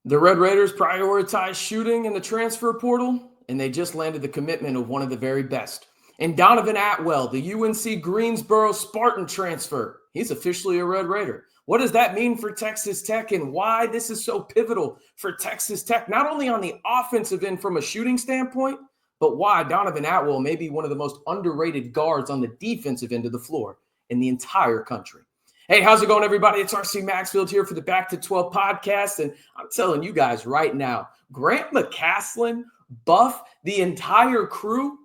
The Red Raiders prioritize shooting in the transfer portal, and they just landed the commitment of one of the very best. And Donovan Atwell, the UNC Greensboro Spartan transfer, he's officially a Red Raider. What does that mean for Texas Tech and why this is so pivotal for Texas Tech, not only on the offensive end from a shooting standpoint, but why Donovan Atwell may be one of the most underrated guards on the defensive end of the floor in the entire country. Hey, how's it going, everybody? It's RC Maxfied here for the Back to 12 podcast, and I'm telling you guys right now, Grant McCasland, Buff, the entire crew,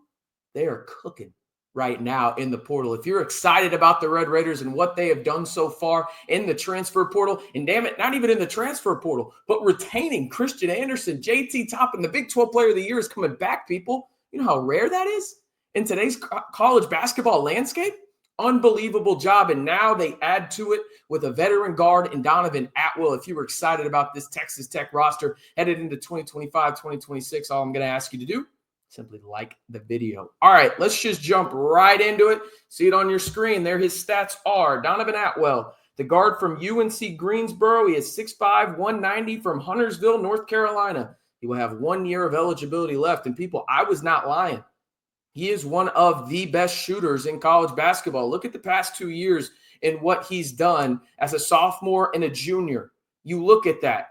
they are cooking right now in the portal. If you're excited about the Red Raiders and what they have done so far in the transfer portal, and damn it, not even in the transfer portal, but retaining Christian Anderson, JT Toppin, the Big 12 Player of the Year is coming back, people. You know how rare that is in today's college basketball landscape? Unbelievable job, and now they add to it with a veteran guard in Donovan Atwell. If you were excited about this Texas Tech roster headed into 2025, 2026, all I'm going to ask you to do, simply like the video. All right, let's just jump right into it. See it on your screen. There his stats are. Donovan Atwell, the guard from UNC Greensboro. He is 6'5", 190 from Huntersville, North Carolina. He will have 1 year of eligibility left. And people, I was not lying. He is one of the best shooters in college basketball. Look at the past 2 years and what he's done as a sophomore and a junior. You look at that.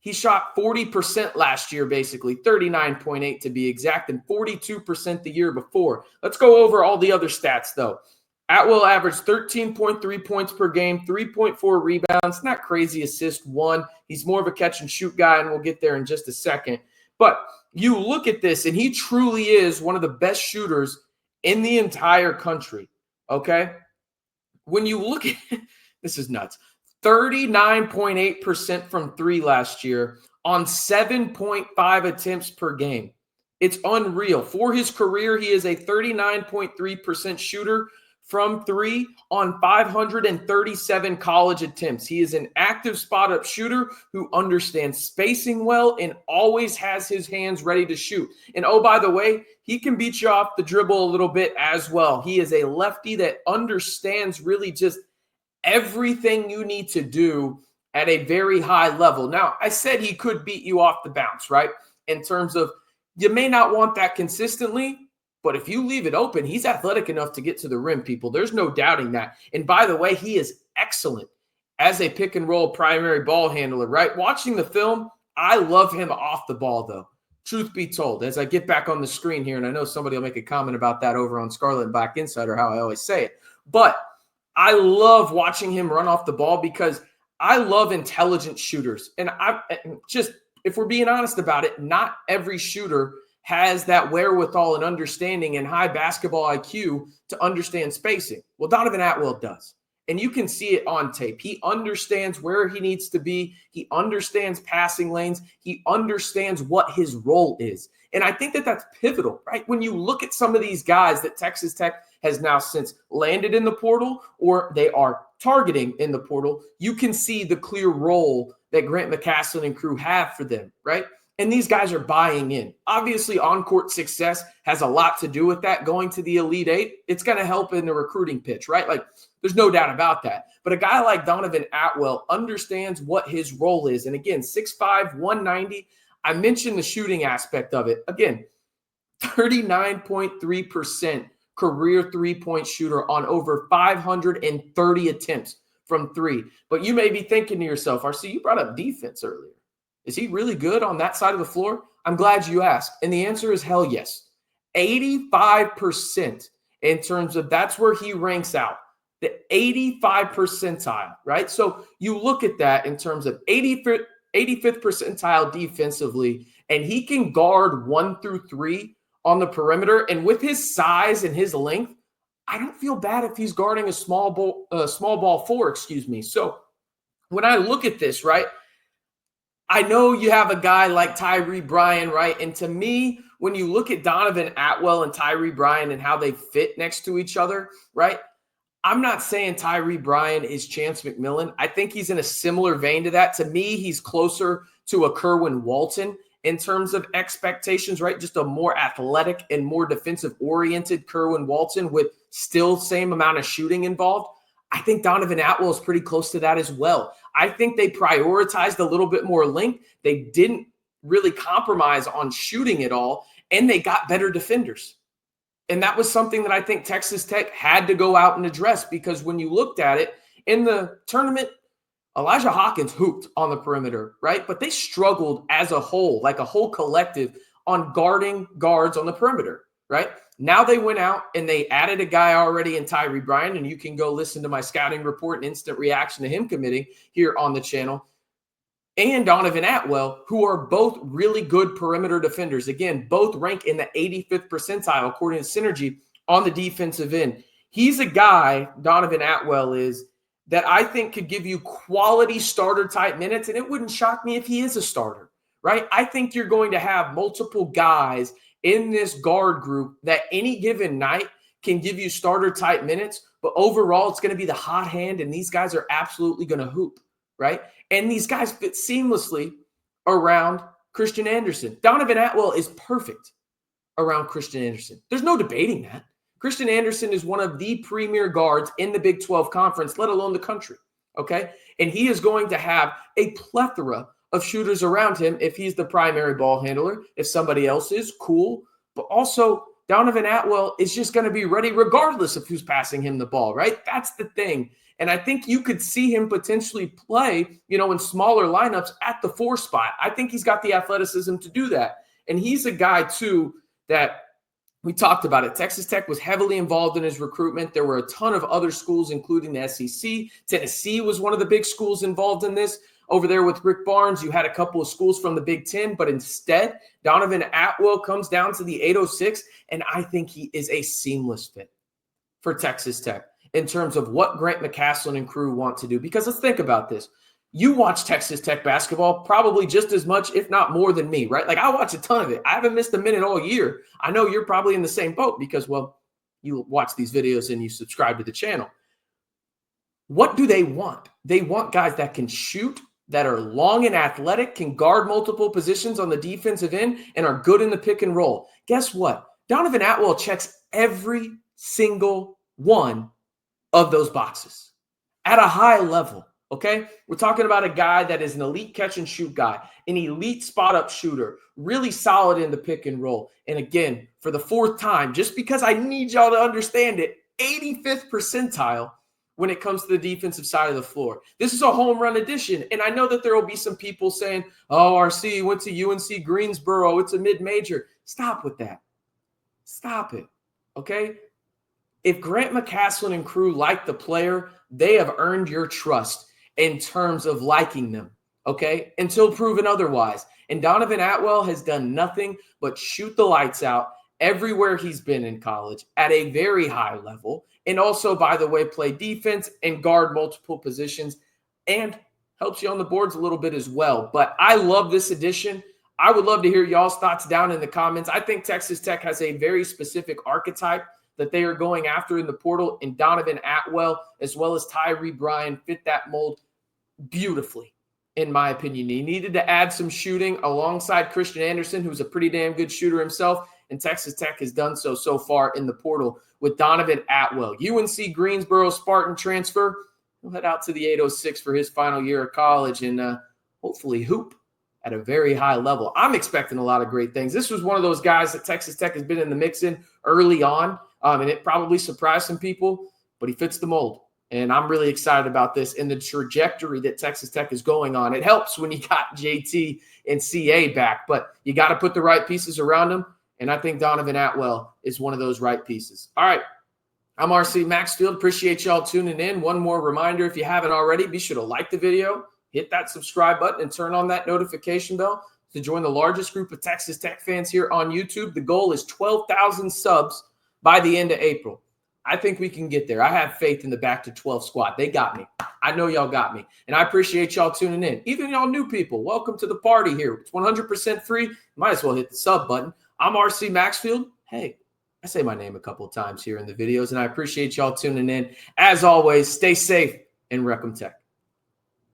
He shot 40% last year, basically, 39.8 to be exact, and 42% the year before. Let's go over all the other stats, though. Atwell averaged 13.3 points per game, 3.4 rebounds. Not crazy assist, 1. He's more of a catch-and-shoot guy, and we'll get there in just a second. But you look at this, and he truly is one of the best shooters in the entire country, okay? When you look at – this is nuts. 39.8% from three last year on 7.5 attempts per game. It's unreal. For his career, he is a 39.3% shooter from three on 537 college attempts. He is an active spot-up shooter who understands spacing well and always has his hands ready to shoot. And oh, by the way, he can beat you off the dribble a little bit as well. He is a lefty that understands really just everything you need to do at a very high level. Now, I said he could beat you off the bounce, right? In terms of you may not want that consistently, but if you leave it open, he's athletic enough to get to the rim, people. There's no doubting that. And by the way, he is excellent as a pick and roll primary ball handler, right? Watching the film, I love him off the ball, though. Truth be told, as I get back on the screen here, and I know somebody will make a comment about that over on Scarlet and Black Insider, how I always say it. But I love watching him run off the ball because I love intelligent shooters. And if we're being honest about it, not every shooter has that wherewithal and understanding and high basketball IQ to understand spacing. Well, Donovan Atwell does. And you can see it on tape. He understands where he needs to be. He understands passing lanes. He understands what his role is. And I think that that's pivotal, right? When you look at some of these guys that Texas Tech has now since landed in the portal or they are targeting in the portal, you can see the clear role that Grant McCasland and crew have for them, right? And these guys are buying in. Obviously, on-court success has a lot to do with that. Going to the Elite Eight, it's going to help in the recruiting pitch, right? Like, there's no doubt about that. But a guy like Donovan Atwell understands what his role is. And again, 6'5", 190. I mentioned the shooting aspect of it. Again, 39.3% career three-point shooter on over 530 attempts from three. But you may be thinking to yourself, RC, you brought up defense earlier. Is he really good on that side of the floor? I'm glad you asked. And the answer is hell yes. 85% in terms of that's where he ranks out. The 85 percentile, right? So you look at that in terms of 85th percentile defensively, and he can guard 1 through 3 on the perimeter. And with his size and his length, I don't feel bad if he's guarding a small ball 4, So when I look at this, right, I know you have a guy like Tyree Bryan, right? And to me, when you look at Donovan Atwell and Tyree Bryan and how they fit next to each other, right? I'm not saying Tyree Bryan is Chance McMillan. I think he's in a similar vein to that. To me, he's closer to a Kerwin Walton in terms of expectations, right? Just a more athletic and more defensive-oriented Kerwin Walton with still same amount of shooting involved. I think Donovan Atwell is pretty close to that as well. I think they prioritized a little bit more length. They didn't really compromise on shooting at all, and they got better defenders. And that was something that I think Texas Tech had to go out and address, because when you looked at it in the tournament, Elijah Hawkins hooped on the perimeter, right? But they struggled as a whole, like a whole collective, on guarding guards on the perimeter, right? Now they went out and they added a guy already in Tyree Bryan, and you can go listen to my scouting report and instant reaction to him committing here on the channel, and Donovan Atwell, who are both really good perimeter defenders. Again, both rank in the 85th percentile, according to Synergy, on the defensive end. He's a guy, Donovan Atwell is, that I think could give you quality starter-type minutes, and it wouldn't shock me if he is a starter, right? I think you're going to have multiple guys in this guard group that any given night can give you starter-type minutes, but overall it's going to be the hot hand, and these guys are absolutely going to hoop, right? And these guys fit seamlessly around Christian Anderson. Donovan Atwell is perfect around Christian Anderson. There's no debating that. Christian Anderson is one of the premier guards in the Big 12 Conference, let alone the country, okay? And he is going to have a plethora of shooters around him if he's the primary ball handler. If somebody else is, cool. But also, Donovan Atwell is just going to be ready regardless of who's passing him the ball, right? That's the thing. And I think you could see him potentially play, in smaller lineups at the 4 spot. I think he's got the athleticism to do that. And he's a guy, too, that we talked about it. Texas Tech was heavily involved in his recruitment. There were a ton of other schools, including the SEC. Tennessee was one of the big schools involved in this. Over there with Rick Barnes, you had a couple of schools from the Big Ten, but instead, Donovan Atwell comes down to the 806, and I think he is a seamless fit for Texas Tech in terms of what Grant McCasland and crew want to do. Because let's think about this. You watch Texas Tech basketball probably just as much, if not more than me, right? Like, I watch a ton of it. I haven't missed a minute all year. I know you're probably in the same boat because, well, you watch these videos and you subscribe to the channel. What do they want? They want guys that can shoot, that are long and athletic, can guard multiple positions on the defensive end, and are good in the pick and roll. Guess what? Donovan Atwell checks every single one of those boxes at a high level, okay? We're talking about a guy that is an elite catch and shoot guy, an elite spot up shooter, really solid in the pick and roll. And again, for the 4th time, just because I need y'all to understand it, 85th percentile when it comes to the defensive side of the floor. This is a home run edition. And I know that there will be some people saying, oh, RC went to UNC Greensboro. It's a mid-major. Stop with that. Stop it, okay? If Grant McCasland and crew like the player, they have earned your trust in terms of liking them, okay, until proven otherwise. And Donovan Atwell has done nothing but shoot the lights out everywhere he's been in college at a very high level. And also, by the way, play defense and guard multiple positions and helps you on the boards a little bit as well. But I love this edition. I would love to hear y'all's thoughts down in the comments. I think Texas Tech has a very specific archetype that they are going after in the portal, and Donovan Atwell as well as Tyree Bryan fit that mold beautifully, in my opinion. He needed to add some shooting alongside Christian Anderson, who's a pretty damn good shooter himself, and Texas Tech has done so far in the portal with Donovan Atwell. UNC Greensboro Spartan transfer. He'll head out to the 806 for his final year of college and hopefully hoop at a very high level. I'm expecting a lot of great things. This was one of those guys that Texas Tech has been in the mix in early on, and it probably surprised some people, but he fits the mold. And I'm really excited about this and the trajectory that Texas Tech is going on. It helps when you got JT and CA back, but you got to put the right pieces around them. And I think Donovan Atwell is one of those right pieces. All right. I'm RC Maxfied. Appreciate y'all tuning in. One more reminder, if you haven't already, be sure to like the video, hit that subscribe button, and turn on that notification bell to join the largest group of Texas Tech fans here on YouTube. The goal is 12,000 subs by the end of April. I think we can get there. I have faith in the Back to 12 squad. They got me. I know y'all got me. And I appreciate y'all tuning in. Even y'all new people, welcome to the party here. It's 100% free. Might as well hit the sub button. I'm RC Maxfied. Hey, I say my name a couple of times here in the videos, and I appreciate y'all tuning in. As always, stay safe and Recom Tech.